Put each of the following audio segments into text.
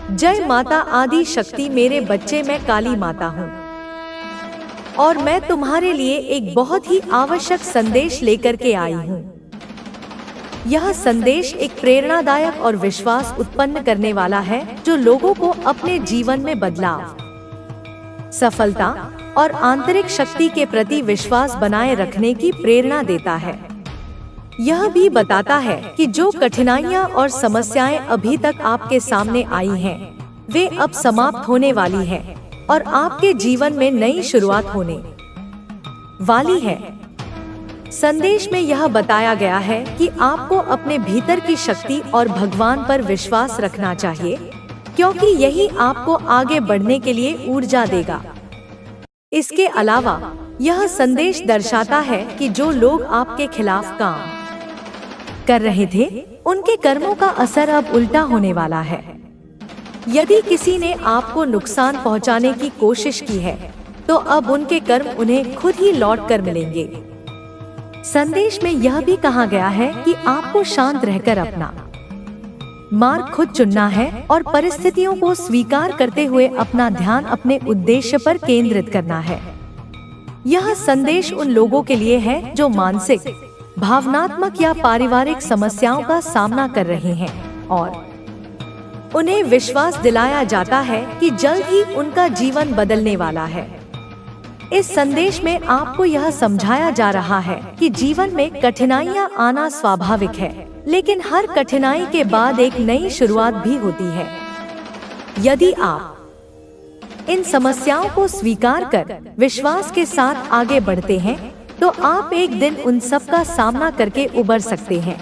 जय माता आदि शक्ति। मेरे बच्चे, मैं काली माता हूँ और मैं तुम्हारे लिए एक बहुत ही आवश्यक संदेश लेकर के आई हूँ। यह संदेश एक प्रेरणादायक और विश्वास उत्पन्न करने वाला है जो लोगों को अपने जीवन में बदलाव, सफलता और आंतरिक शक्ति के प्रति विश्वास बनाए रखने की प्रेरणा देता है। यह भी बताता है कि जो कठिनाइयां और समस्याएं अभी तक आपके सामने आई हैं, वे अब समाप्त होने वाली हैं और आपके जीवन में नई शुरुआत होने वाली है। संदेश में यह बताया गया है कि आपको अपने भीतर की शक्ति और भगवान पर विश्वास रखना चाहिए, क्योंकि यही आपको आगे बढ़ने के लिए ऊर्जा देगा। इसके अलावा यह संदेश दर्शाता है कि जो लोग आपके खिलाफ काम कर रहे थे, उनके कर्मों का असर अब उल्टा होने वाला है। यदि किसी ने आपको नुकसान पहुंचाने की कोशिश की है, तो अब उनके कर्म उन्हें खुद ही लौट कर मिलेंगे। संदेश में यह भी कहा गया है कि आपको शांत रहकर अपना मार्ग खुद चुनना है और परिस्थितियों को स्वीकार करते हुए अपना ध्यान अपने उद्देश्य पर केंद्रित करना है। यह संदेश उन लोगों के लिए है जो मानसिक, भावनात्मक या पारिवारिक समस्याओं का सामना कर रहे हैं और उन्हें विश्वास दिलाया जाता है कि जल्द ही उनका जीवन बदलने वाला है। इस संदेश में आपको यह समझाया जा रहा है कि जीवन में कठिनाइयां आना स्वाभाविक है, लेकिन हर कठिनाई के बाद एक नई शुरुआत भी होती है। यदि आप इन समस्याओं को स्वीकार कर विश्वास के साथ आगे बढ़ते हैं, तो आप एक दिन उन सब का सामना करके उबर सकते हैं।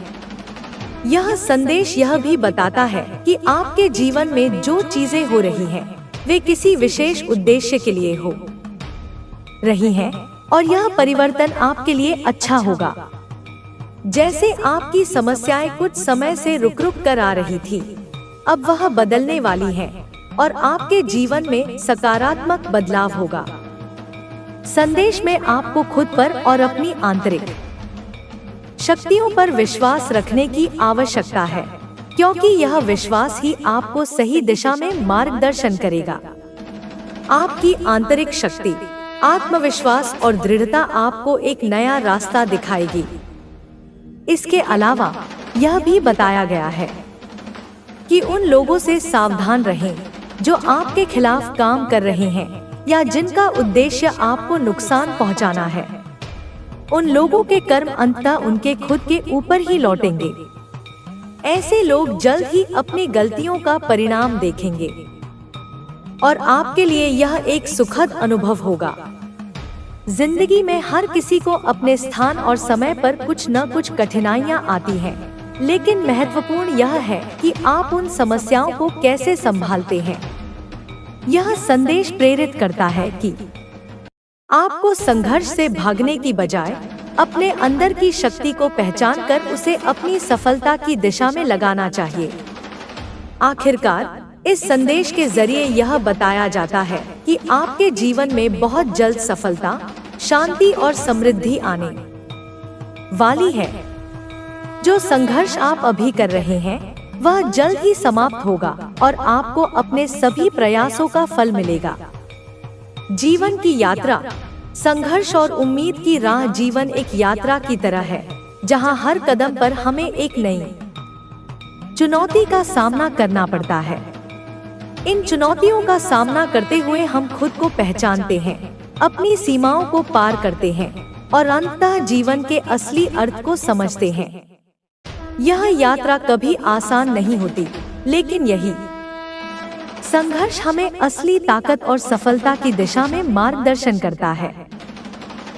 यह संदेश यह भी बताता है कि आपके जीवन में जो चीजें हो रही हैं, वे किसी विशेष उद्देश्य के लिए हो रही हैं और यह परिवर्तन आपके लिए अच्छा होगा। जैसे आपकी समस्याएं कुछ समय से रुक कर आ रही थी, अब वह बदलने वाली है और आपके जीवन में सकारात्मक बदलाव होगा। संदेश में आपको खुद पर और अपनी आंतरिक शक्तियों पर विश्वास रखने की आवश्यकता है, क्योंकि यह विश्वास ही आपको सही दिशा में मार्गदर्शन करेगा। आपकी आंतरिक शक्ति, आत्मविश्वास और दृढ़ता आपको एक नया रास्ता दिखाएगी। इसके अलावा यह भी बताया गया है कि उन लोगों से सावधान रहें जो आपके खिलाफ काम कर रहे हैं या जिनका उद्देश्य आपको नुकसान पहुंचाना है। उन लोगों के कर्म अंततः उनके खुद के ऊपर ही लौटेंगे। ऐसे लोग जल्द ही अपनी गलतियों का परिणाम देखेंगे और आपके लिए यह एक सुखद अनुभव होगा। जिंदगी में हर किसी को अपने स्थान और समय पर कुछ न कुछ कठिनाइयां आती हैं, लेकिन महत्वपूर्ण यह है कि आप उन समस्याओं को कैसे संभालते हैं। यह संदेश प्रेरित करता है कि आपको संघर्ष से भागने की बजाय अपने अंदर की शक्ति को पहचान कर उसे अपनी सफलता की दिशा में लगाना चाहिए। आखिरकार इस संदेश के जरिए यह बताया जाता है कि आपके जीवन में बहुत जल्द सफलता, शांति और समृद्धि आने वाली है। जो संघर्ष आप अभी कर रहे हैं, वह जल्द ही समाप्त होगा और आपको अपने सभी प्रयासों का फल मिलेगा। जीवन की यात्रा, संघर्ष और उम्मीद की राह जीवन एक यात्रा की तरह है, जहां हर कदम पर हमें एक नई चुनौती का सामना करना पड़ता है। इन चुनौतियों का सामना करते हुए हम खुद को पहचानते हैं, अपनी सीमाओं को पार करते हैं और अंततः जीवन के असली अर्थ को समझते हैं। यह यात्रा कभी आसान नहीं होती, लेकिन यही संघर्ष हमें असली ताकत और सफलता की दिशा में मार्गदर्शन करता है।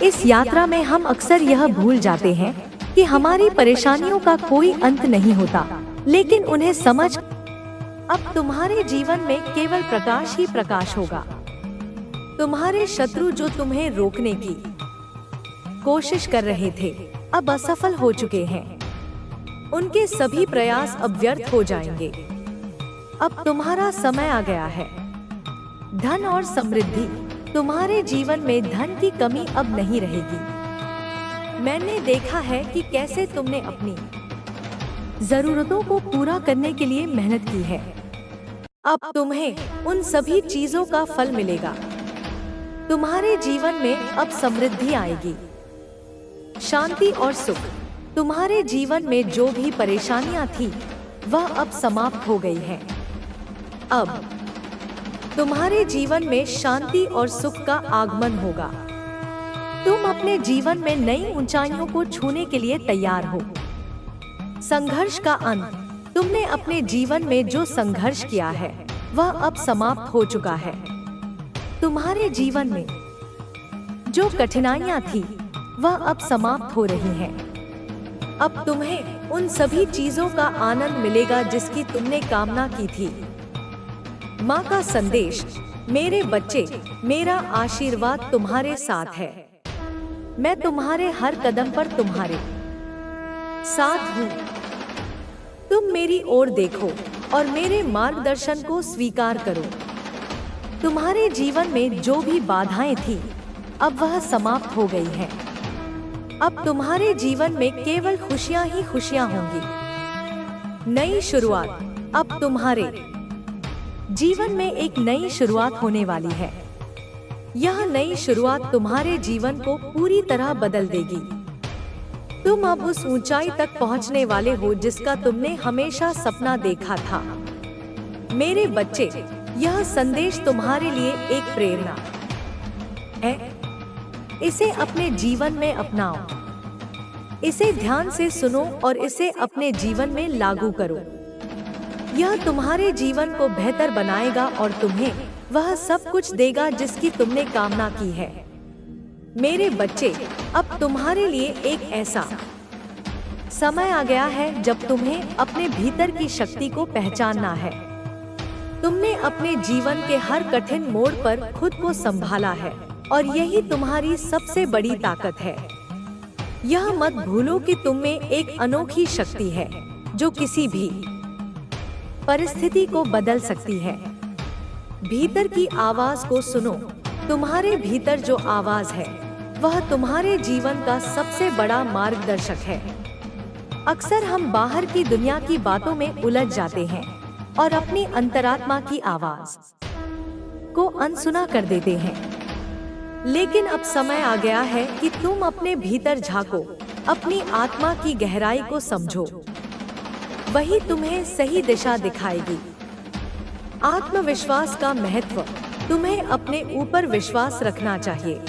इस यात्रा में हम अक्सर यह भूल जाते हैं कि हमारी परेशानियों का कोई अंत नहीं होता, लेकिन उन्हें समझ अब तुम्हारे जीवन में केवल प्रकाश ही प्रकाश होगा। तुम्हारे शत्रु जो तुम्हें रोकने की कोशिश कर रहे थे, अब असफल हो चुके हैं। उनके सभी प्रयास अब व्यर्थ हो जाएंगे। अब तुम्हारा समय आ गया है। धन और समृद्धि, तुम्हारे जीवन में धन की कमी अब नहीं रहेगी। मैंने देखा है कि कैसे तुमने अपनी जरूरतों को पूरा करने के लिए मेहनत की है। अब तुम्हें उन सभी चीजों का फल मिलेगा। तुम्हारे जीवन में अब समृद्धि आएगी, शांति और सुख। तुम्हारे जीवन में जो भी परेशानियां थी वह अब समाप्त हो गई हैं। अब तुम्हारे जीवन में शांति और सुख का आगमन होगा। तुम अपने जीवन में नई ऊंचाइयों को छूने के लिए तैयार हो। संघर्ष का अंत। तुमने अपने जीवन में जो संघर्ष किया है वह अब समाप्त हो चुका है। तुम्हारे जीवन में जो कठिनाइयां थी वह अब समाप्त हो रही हैं। अब तुम्हें उन सभी चीजों का आनंद मिलेगा जिसकी तुमने कामना की थी। माँ का संदेश। मेरे बच्चे, मेरा आशीर्वाद तुम्हारे साथ है। मैं तुम्हारे हर कदम पर तुम्हारे साथ हूँ। तुम मेरी ओर देखो और मेरे मार्गदर्शन को स्वीकार करो। तुम्हारे जीवन में जो भी बाधाएं थी अब वह समाप्त हो गई हैं। अब तुम्हारे जीवन में केवल खुशियां ही खुशियां होंगी। नई शुरुआत। अब तुम्हारे जीवन में एक नई शुरुआत होने वाली है। यह नई शुरुआत तुम्हारे जीवन को पूरी तरह बदल देगी। तुम अब उस ऊंचाई तक पहुंचने वाले हो जिसका तुमने हमेशा सपना देखा था। मेरे बच्चे, यह संदेश तुम्हारे लिए एक प्रेरणा है। इसे अपने जीवन में अपनाओ। इसे ध्यान से सुनो और इसे अपने जीवन में लागू करो। यह तुम्हारे जीवन को बेहतर बनाएगा और तुम्हें वह सब कुछ देगा जिसकी तुमने कामना की है। मेरे बच्चे, अब तुम्हारे लिए एक ऐसा समय आ गया है जब तुम्हें अपने भीतर की शक्ति को पहचानना है। तुमने अपने जीवन के हर कठिन मोड़ पर खुद को संभाला है और यही तुम्हारी सबसे बड़ी ताकत है। यह मत भूलो कि तुम में एक अनोखी शक्ति है जो किसी भी परिस्थिति को बदल सकती है। भीतर की आवाज को सुनो। तुम्हारे भीतर जो आवाज है वह तुम्हारे जीवन का सबसे बड़ा मार्गदर्शक है। अक्सर हम बाहर की दुनिया की बातों में उलझ जाते हैं और अपनी अंतरात्मा की आवाज को अनसुना कर देते हैं। लेकिन अब समय आ गया है कि तुम अपने भीतर झांको, अपनी आत्मा की गहराई को समझो। वही तुम्हें सही दिशा दिखाएगी। आत्मविश्वास का महत्व। तुम्हें अपने ऊपर विश्वास रखना चाहिए।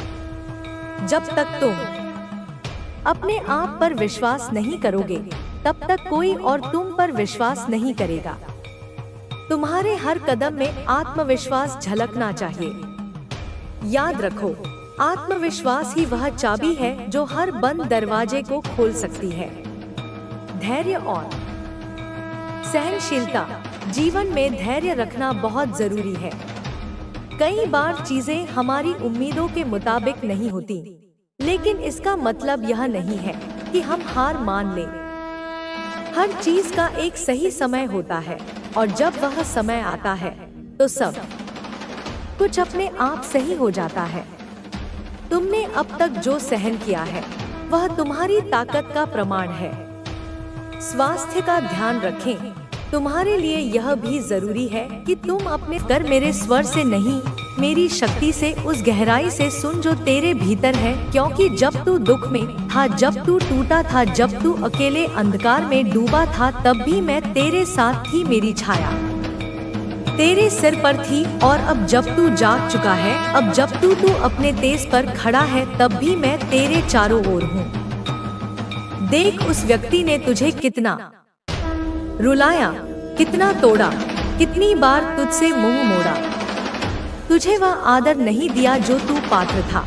जब तक तुम अपने आप पर विश्वास नहीं करोगे तब तक कोई और तुम पर विश्वास नहीं करेगा। तुम्हारे हर कदम में आत्मविश्वास झलकना चाहिए। याद रखो, आत्मविश्वास ही वह चाबी है जो हर बंद दरवाजे को खोल सकती है। धैर्य और सहनशीलता। जीवन में धैर्य रखना बहुत जरूरी है। कई बार चीजें हमारी उम्मीदों के मुताबिक नहीं होती, लेकिन इसका मतलब यह नहीं है कि हम हार मान लें। हर चीज का एक सही समय होता है और जब वह समय आता है तो सब कुछ अपने आप सही हो जाता है। तुमने अब तक जो सहन किया है वह तुम्हारी ताकत का प्रमाण है। स्वास्थ्य का ध्यान रखें। तुम्हारे लिए यह भी जरूरी है कि तुम अपने कर मेरे स्वर से नहीं, मेरी शक्ति से, उस गहराई से सुन जो तेरे भीतर है। क्योंकि जब तू दुख में था, जब तू टूटा था, जब तू अकेले अंधकार में डूबा था, तब भी मैं तेरे साथ थी। मेरी छाया तेरे सिर पर थी। और अब जब तू जाग चुका है, अब जब तू अपने तेज पर खड़ा है, तब भी मैं तेरे चारों ओर हूँ। देख, उस व्यक्ति ने तुझे कितना रुलाया, कितना तोड़ा, कितनी बार तुझसे मुंह मोड़ा। तुझे वह आदर नहीं दिया जो तू पात्र था।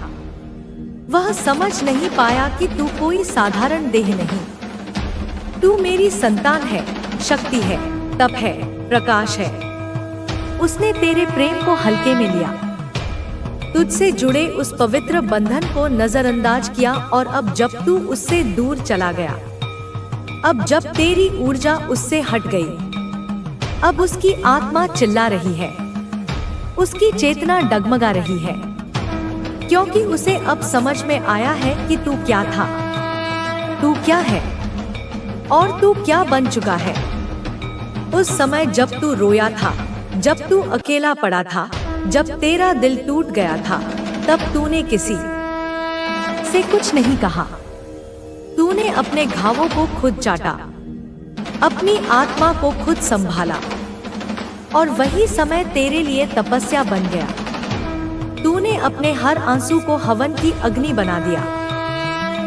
वह समझ नहीं पाया कि तू कोई साधारण देह नहीं। तू मेरी संतान है, शक्ति है, तप है, प्रकाश है। उसने तेरे प्रेम को हल्के में लिया, तुझसे जुड़े उस पवित्र बंधन को नजरअंदाज किया। और अब जब तू उससे दूर चला गया, अब जब तेरी ऊर्जा उससे हट गई, अब उसकी आत्मा चिल्ला रही है, उसकी चेतना डगमगा रही है, क्योंकि उसे अब समझ में आया है कि तू क्या था, तू क्या है और तू क्या बन चुका है। उस समय जब तू रोया था, जब तू अकेला पड़ा था, जब तेरा दिल टूट गया था, तब तूने किसी से कुछ नहीं कहा। तूने अपने घावों को खुद चाटा, अपनी आत्मा को खुद संभाला, और वही समय तेरे लिए तपस्या बन गया। तूने अपने हर आंसू को हवन की अग्नि बना दिया।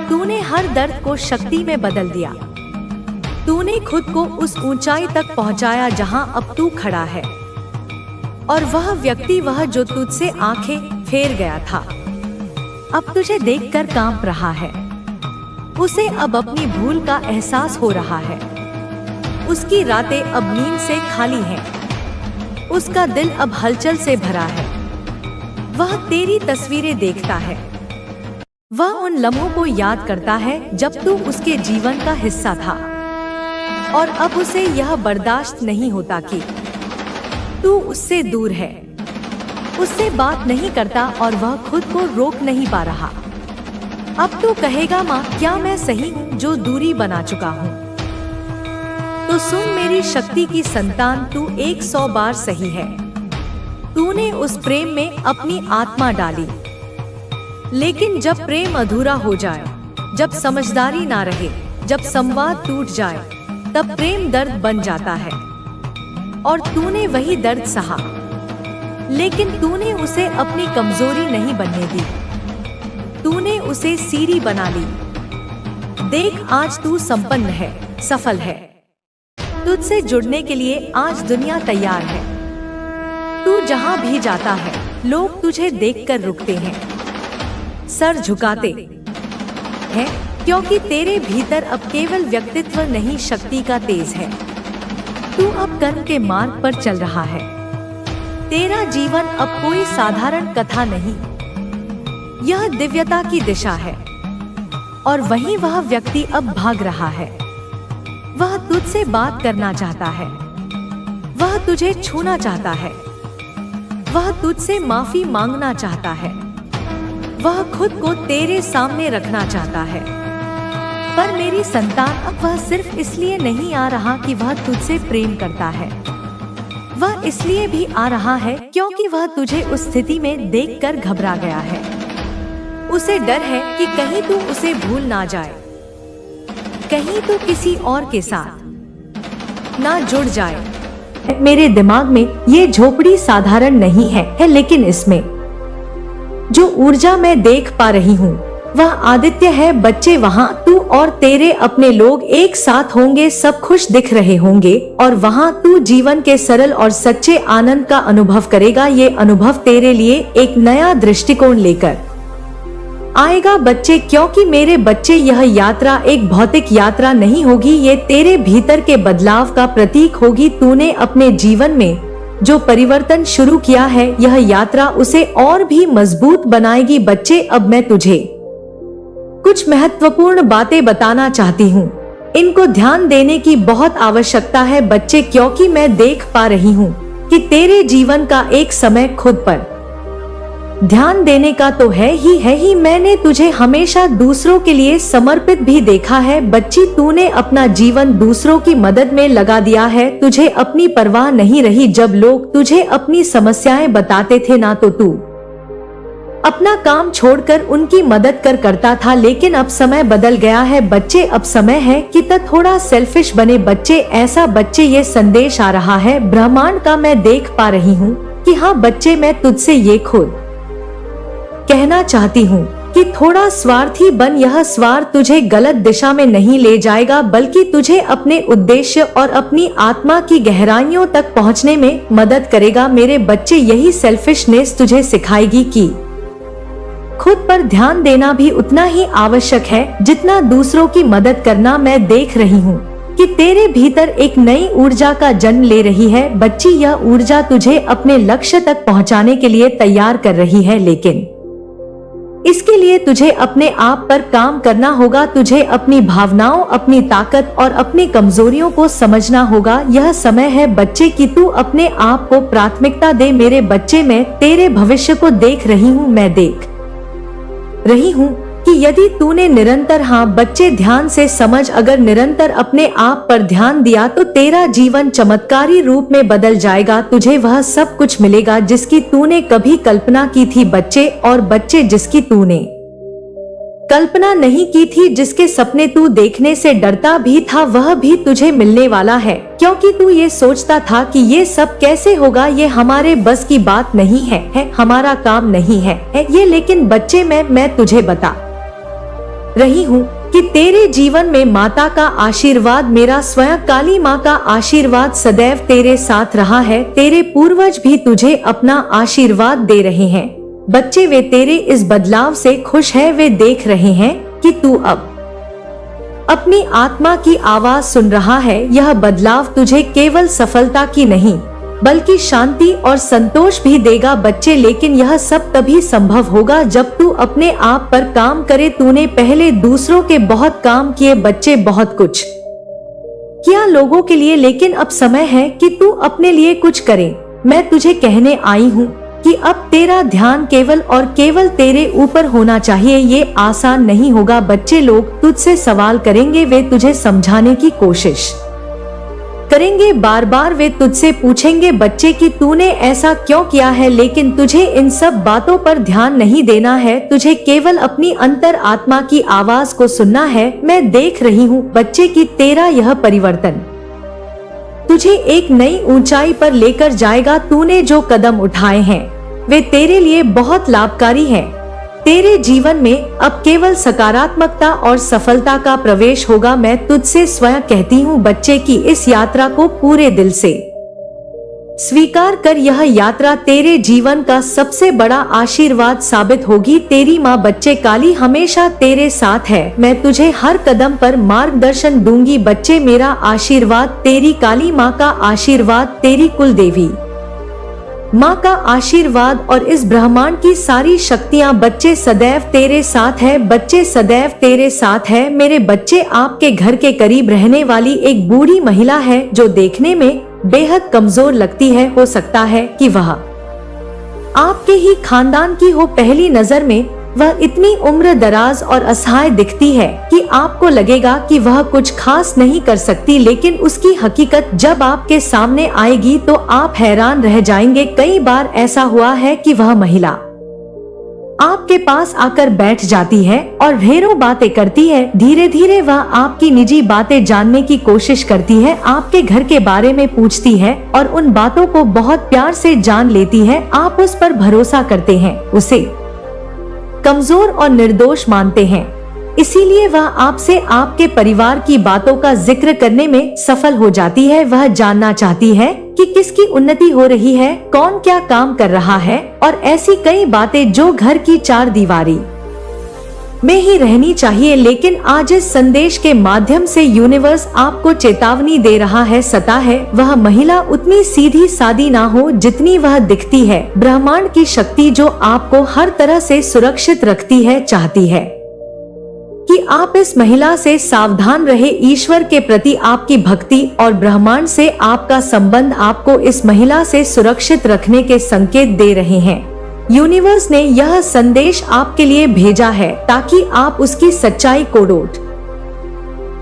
तूने हर दर्द को शक्ति में बदल दिया। तूने खुद को उस ऊंचाई तक पहुंचाया जहां अब तू खड़ा है। और वह व्यक्ति, वह जो तुझसे आंखें फेर गया था, अब तुझे देखकर कांप रहा है। उसे अब अपनी भूल का एहसास हो रहा है। उसकी रातें अब नींद से खाली हैं। उसका दिल अब हलचल से भरा है। वह तेरी तस्वीरें देखता है। वह उन लम्हों को याद करता है जब तू उसके जीवन का हिस्सा था। और अब उसे यह बर्दाश्त नहीं होता कि तू उससे दूर है, उससे बात नहीं करता और वह खुद को रोक नहीं पा रहा। अब तू कहेगा, माँ क्या मैं सही हूँ जो दूरी बना चुका हूँ? तो सुन मेरी शक्ति की संतान, तू 100 बार सही है। तूने उस प्रेम में अपनी आत्मा डाली, लेकिन जब प्रेम अधूरा हो जाए, जब समझदारी ना रहे, जब संवाद टूट जाए, तब प्रेम दर्द बन जाता है। और तूने वही दर्द सहा, लेकिन तूने उसे अपनी कमजोरी नहीं बनने दी। तूने उसे सीढ़ी बना ली। देख, आज तू संपन्न है, सफल है। तुझसे जुड़ने के लिए आज दुनिया तैयार है। तू जहां भी जाता है, लोग तुझे देखकर रुकते हैं, सर झुकाते हैं, क्योंकि तेरे भीतर अब केवल व्यक्तित्व नहीं, शक्ति का तेज है। तू अब कर्म के मार्ग पर चल रहा है। तेरा जीवन अब कोई साधारण कथा नहीं, यह दिव्यता की दिशा है। और वहीं वह व्यक्ति अब भाग रहा है। वह तुझसे बात करना चाहता है। वह तुझे छूना चाहता है। वह तुझसे माफी मांगना चाहता है। वह खुद को तेरे सामने रखना चाहता है। पर मेरी संतान, अब वह सिर्फ इसलिए नहीं आ रहा कि वह तुझसे प्रेम करता है। वह इसलिए भी आ रहा है क्योंकि वह तुझे उस स्थिति में देखकर घबरा गया है। उसे डर है कि कहीं तू उसे भूल ना जाए, कहीं तू किसी और के साथ ना जुड़ जाए। मेरे दिमाग में ये झोपड़ी साधारण नहीं है, लेकिन इसमें जो ऊर्जा मैं देख पा रही हूँ वह आदित्य है। बच्चे, वहाँ तू और तेरे अपने लोग एक साथ होंगे, सब खुश दिख रहे होंगे, और वहाँ तू जीवन के सरल और सच्चे आनंद का अनुभव करेगा। ये अनुभव तेरे लिए एक नया दृष्टिकोण लेकर आएगा बच्चे, क्योंकि मेरे बच्चे, यह यात्रा एक भौतिक यात्रा नहीं होगी, ये तेरे भीतर के बदलाव का प्रतीक होगी। तूने अपने जीवन में जो परिवर्तन शुरू किया है, यह यात्रा उसे और भी मजबूत बनाएगी। बच्चे, अब मैं तुझे कुछ महत्वपूर्ण बातें बताना चाहती हूँ। इनको ध्यान देने की बहुत आवश्यकता है बच्चे, क्योंकि मैं देख पा रही हूँ कि तेरे जीवन का एक समय खुद पर ध्यान देने का तो है ही। मैंने तुझे हमेशा दूसरों के लिए समर्पित भी देखा है बच्ची। तूने अपना जीवन दूसरों की मदद में लगा दिया है। तुझे अपनी परवाह नहीं रही। जब लोग तुझे अपनी समस्याएं बताते थे ना, तो तू अपना काम छोड़कर उनकी मदद करता था। लेकिन अब समय बदल गया है बच्चे। अब समय है कि तू थोड़ा सेल्फिश बने बच्चे। ऐसा बच्चे, ये संदेश आ रहा है ब्रह्मांड का, मैं देख पा रही हूँ कि हाँ बच्चे, मैं तुझसे ये खुद कहना चाहती हूँ कि थोड़ा स्वार्थी बन। यह स्वार्थ तुझे गलत दिशा में नहीं ले जाएगा, बल्कि तुझे अपने उद्देश्य और अपनी आत्मा की गहराइयों तक पहुँचने में मदद करेगा। मेरे बच्चे, यही सेल्फिशनेस तुझे सिखाएगी कि खुद पर ध्यान देना भी उतना ही आवश्यक है जितना दूसरों की मदद करना। मैं देख रही हूँ कि तेरे भीतर एक नई ऊर्जा का जन्म ले रही है बच्ची। यह ऊर्जा तुझे अपने लक्ष्य तक पहुँचाने के लिए तैयार कर रही है, लेकिन इसके लिए तुझे अपने आप पर काम करना होगा। तुझे अपनी भावनाओं, अपनी ताकत और अपनी कमजोरियों को समझना होगा। यह समय है बच्चे कि तू अपने आप को प्राथमिकता दे। मेरे बच्चे, मैं तेरे भविष्य को देख रही हूँ। मैं देख रही हूँ कि कि यदि तूने निरंतर, हाँ बच्चे ध्यान से समझ, अगर निरंतर अपने आप पर ध्यान दिया तो तेरा जीवन चमत्कारी रूप में बदल जाएगा। तुझे वह सब कुछ मिलेगा जिसकी तूने कभी कल्पना की थी बच्चे, और बच्चे जिसकी तूने कल्पना नहीं की थी, जिसके सपने तू देखने से डरता भी था, वह भी तुझे मिलने वाला है। क्योंकि तू ये सोचता था कि ये सब कैसे होगा, ये हमारे बस की बात नहीं है, हमारा काम नहीं है ये। लेकिन बच्चे, मैं तुझे बता रही हूँ कि तेरे जीवन में माता का आशीर्वाद, मेरा स्वयं काली माँ का आशीर्वाद सदैव तेरे साथ रहा है। तेरे पूर्वज भी तुझे अपना आशीर्वाद दे रहे हैं बच्चे। वे तेरे इस बदलाव से खुश है। वे देख रहे हैं कि तू अब अपनी आत्मा की आवाज सुन रहा है। यह बदलाव तुझे केवल सफलता की नहीं बल्कि शांति और संतोष भी देगा बच्चे। लेकिन यह सब तभी संभव होगा जब तू अपने आप पर काम करे। तूने पहले दूसरों के बहुत काम किए बच्चे, बहुत कुछ किया लोगों के लिए, लेकिन अब समय है कि तू अपने लिए कुछ करे। मैं तुझे कहने आई हूँ कि अब तेरा ध्यान केवल और केवल तेरे ऊपर होना चाहिए। ये आसान नहीं होगा बच्चे। लोग तुझसे सवाल करेंगे, वे तुझे समझाने की कोशिश करेंगे बार बार। वे तुझसे पूछेंगे बच्चे कि तूने ऐसा क्यों किया है, लेकिन तुझे इन सब बातों पर ध्यान नहीं देना है। तुझे केवल अपनी अंतर आत्मा की आवाज को सुनना है। मैं देख रही हूँ बच्चे कि तेरा यह परिवर्तन तुझे एक नई ऊंचाई पर लेकर जाएगा। तूने जो कदम उठाए हैं वे तेरे लिए बहुत लाभकारी हैं। तेरे जीवन में अब केवल सकारात्मकता और सफलता का प्रवेश होगा। मैं तुझसे स्वयं कहती हूँ बच्चे कि इस यात्रा को पूरे दिल से स्वीकार कर। यह यात्रा तेरे जीवन का सबसे बड़ा आशीर्वाद साबित होगी। तेरी माँ बच्चे काली हमेशा तेरे साथ है। मैं तुझे हर कदम पर मार्गदर्शन दूंगी बच्चे। मेरा आशीर्वाद, तेरी काली माँ का आशीर्वाद, तेरी कुल देवी माँ का आशीर्वाद और इस ब्रह्मांड की सारी शक्तियाँ बच्चे सदैव तेरे साथ है। बच्चे सदैव तेरे साथ है मेरे बच्चे। आपके घर के करीब रहने वाली एक बूढ़ी महिला है जो देखने में बेहद कमजोर लगती है। हो सकता है कि वह आपके ही खानदान की हो। पहली नजर में वह इतनी उम्र दराज और असहाय दिखती है कि आपको लगेगा कि वह कुछ खास नहीं कर सकती, लेकिन उसकी हकीकत जब आपके सामने आएगी तो आप हैरान रह जाएंगे। कई बार ऐसा हुआ है कि वह महिला आपके पास आकर बैठ जाती है और ढेरों बातें करती है। धीरे धीरे वह आपकी निजी बातें जानने की कोशिश करती है, आपके घर के बारे में पूछती है और उन बातों को बहुत प्यार से जान लेती है। आप उस पर भरोसा करते हैं, उसे कमजोर और निर्दोष मानते हैं, इसीलिए वह आपसे आपके परिवार की बातों का जिक्र करने में सफल हो जाती है। वह जानना चाहती है कि किसकी उन्नति हो रही है, कौन क्या काम कर रहा है और ऐसी कई बातें जो घर की चार दीवारी में ही रहनी चाहिए। लेकिन आज इस संदेश के माध्यम से यूनिवर्स आपको चेतावनी दे रहा है, सता है वह महिला उतनी सीधी सादी ना हो जितनी वह दिखती है। ब्रह्मांड की शक्ति जो आपको हर तरह से सुरक्षित रखती है, चाहती है कि आप इस महिला से सावधान रहे। ईश्वर के प्रति आपकी भक्ति और ब्रह्मांड से आपका संबंध आपको इस महिला से सुरक्षित रखने के संकेत दे रहे हैं। यूनिवर्स ने यह संदेश आपके लिए भेजा है ताकि आप उसकी सच्चाई को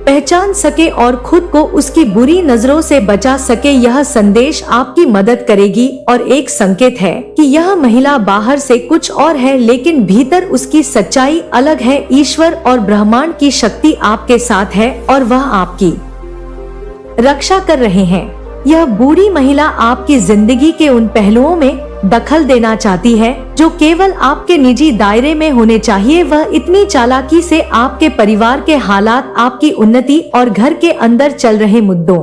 पहचान सके और खुद को उसकी बुरी नजरों से बचा सके। यह संदेश आपकी मदद करेगी और एक संकेत है कि यह महिला बाहर से कुछ और है लेकिन भीतर उसकी सच्चाई अलग है। ईश्वर और ब्रह्मांड की शक्ति आपके साथ है और वह आपकी रक्षा कर रहे हैं। यह बूढ़ी महिला आपकी जिंदगी के उन पहलुओं में दखल देना चाहती है जो केवल आपके निजी दायरे में होने चाहिए। वह इतनी चालाकी से आपके परिवार के हालात, आपकी उन्नति और घर के अंदर चल रहे मुद्दों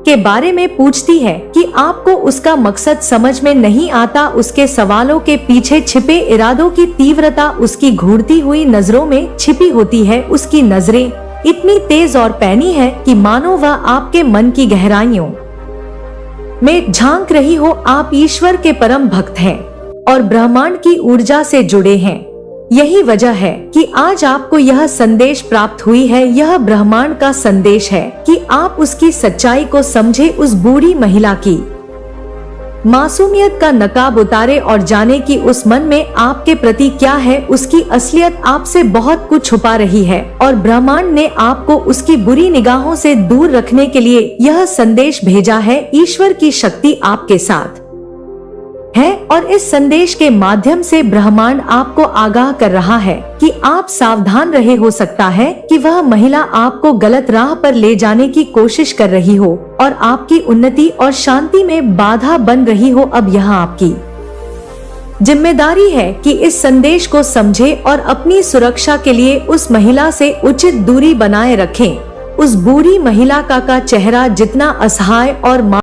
के बारे में पूछती है कि आपको उसका मकसद समझ में नहीं आता। उसके सवालों के पीछे छिपे इरादों की तीव्रता उसकी घूरती हुई नजरों में छिपी होती है। उसकी नजरें इतनी तेज और पैनी है कि मानो वह आपके मन की गहराइयों में झांक रही हो। आप ईश्वर के परम भक्त हैं और ब्रह्मांड की ऊर्जा से जुड़े हैं। यही वजह है कि आज आपको यह संदेश प्राप्त हुई है। यह ब्रह्मांड का संदेश है कि आप उसकी सच्चाई को समझे। उस बूढ़ी महिला की मासूमियत का नकाब उतारे और जाने कि उस मन में आपके प्रति क्या है। उसकी असलियत आपसे बहुत कुछ छुपा रही है और ब्रह्मांड ने आपको उसकी बुरी निगाहों से दूर रखने के लिए यह संदेश भेजा है। ईश्वर की शक्ति आपके साथ है और इस संदेश के माध्यम से ब्रह्मांड आपको आगाह कर रहा है कि आप सावधान रहे। हो सकता है कि वह महिला आपको गलत राह पर ले जाने की कोशिश कर रही हो और आपकी उन्नति और शांति में बाधा बन रही हो। अब यह आपकी जिम्मेदारी है कि इस संदेश को समझे और अपनी सुरक्षा के लिए उस महिला से उचित दूरी बनाए रखें। उस बुरी महिला का चेहरा जितना असहाय और